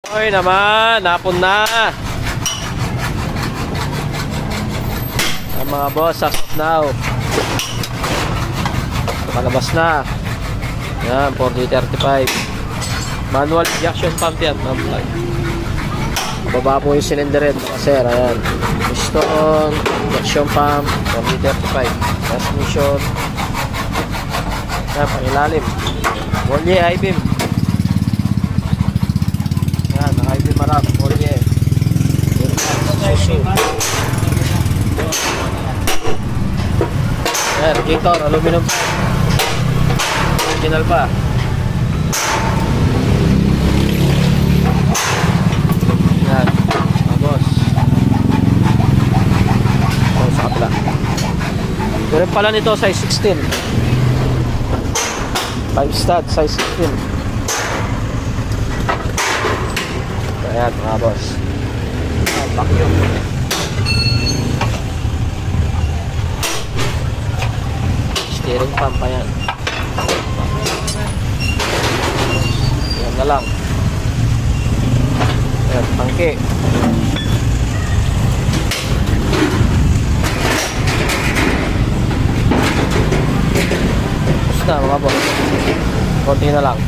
Oy naman, hapon na. Ang mga boss, as of now. Palabas na. Yan, 4035. Manual injection pump yan. Baba po yung cylinder head, mga sir. Ayan. Piston, injection pump, 4035. Transmission. Yan, pangilalim. Volye, I-beam. Yan, I-beam marap, volye. Yan, Radiator, aluminum. Original pa. Yan, mga boss. O, sa kapila. Meron pala nito size 16. 5 stud, size 16. Ayan, mga boss. Vacuum. Steering pump pa yan. Yan na lang. Ayan, tangke. Tapos na mga boss. Konti na lang.